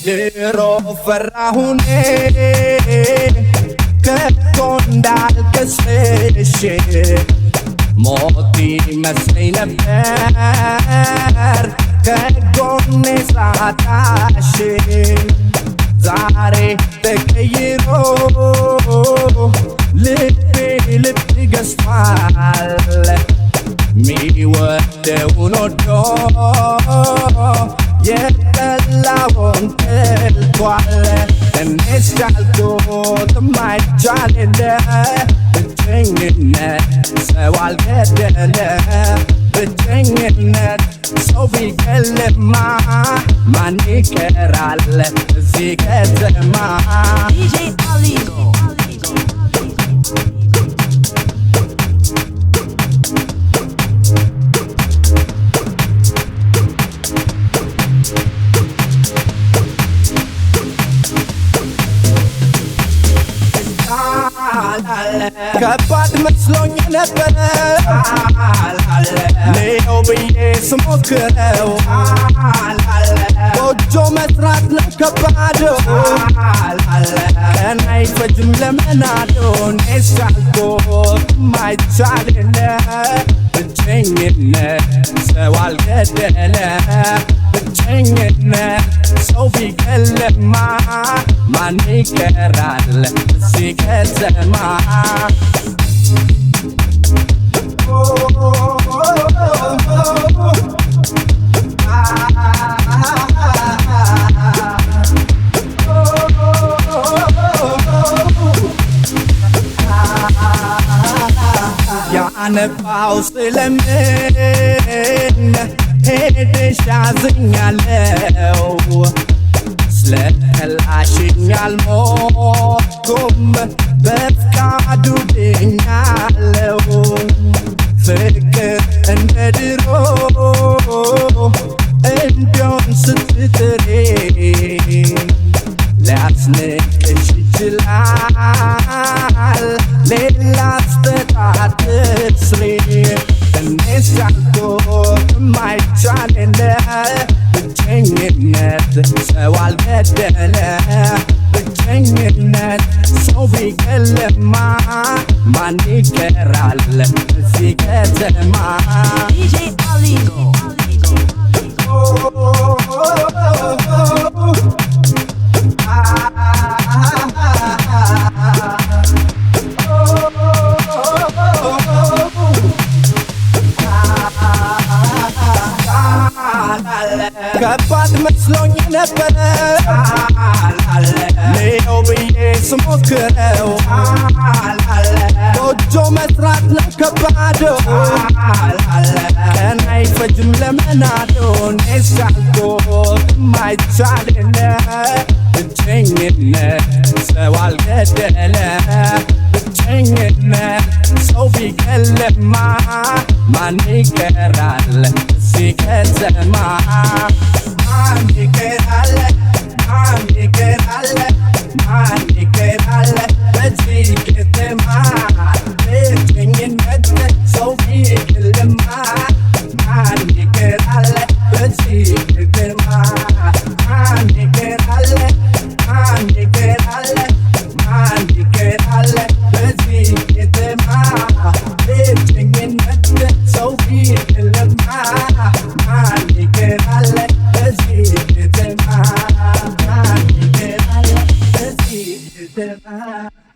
ድሮ ፈራሁኔ ከቶ እንዳልከስሽ ሞት ይመስለኝ ነበር ከጎኔ ሳጣሽ ዛሬ ተቀይሮ ልቤ ልብ ገዝቷል ሚወደውን ወዶ የጠላውን ጠልቷል እኔስ ቻልኩት ማይቻል የለ ብቸኝነት ሰው አልገደለ ብቸኝነት ሰው ቢገልማ ማን ይቀራል እዚህ ከተማ DJ Aligo ከባድ መስሎኝ ነበረ ሌው ብዬ ስሞክረው ጎጆ መስራት ነው ከባዶ ቀን አይፈጅም ለመናዶ እኔስ ቻልኩት ማይቻል የለ ብቸኝነት ሰው አልገደለ ብቸኝነት ሰው ቢገልማ ማን ይቀራል እዚህ ከተማ ያነባው ስለምን ሄደሽ አዝኛለው ስለጠላሽኝ አልሞትኩም በፍቃዱ ድኛለው ፍቅር እንደ ድሮ እንዲሆን ስትጥሪ ሊያስንቅሽ ይችላል ሌላ አስተጣጥር ስሪ እኔስ ቻልኩት ማይቻል የለ ብቸኝነት ሰው አልገደለ ብቸኝነት ሰው ቢገልማ ማን ይቀራል እዚህ ከተማ DJ Aligo ከባድ መስሎኝ ነበረ ሌው ብዬ ስሞክረው ጎጆ መስራት ነው ከባዶ ቀን አይፈጅም ለመናዶ እኔስ ቻልኩት ማይቻል የለ ብቸኝነት ሰው አልገደለ ብቸኝነት ሰው ቢገልማ ማን ይቀራል እዚህ ከተማ ማን ይቀራል ማን ይቀራል ማን ይቀራል በዚህ ከተማ ብቸኝነት ሰው ቢገልማ ማን ይቀራል በዚህ ከተማ ማን ይቀራል ማን ይቀራል ማን ይቀራል በዚህ ከተማ ብቸኝነት ሰው ቢገልማ ማን ይቀራል በዚህ ከተማ ማን ይቀራል በዚህ ከተማ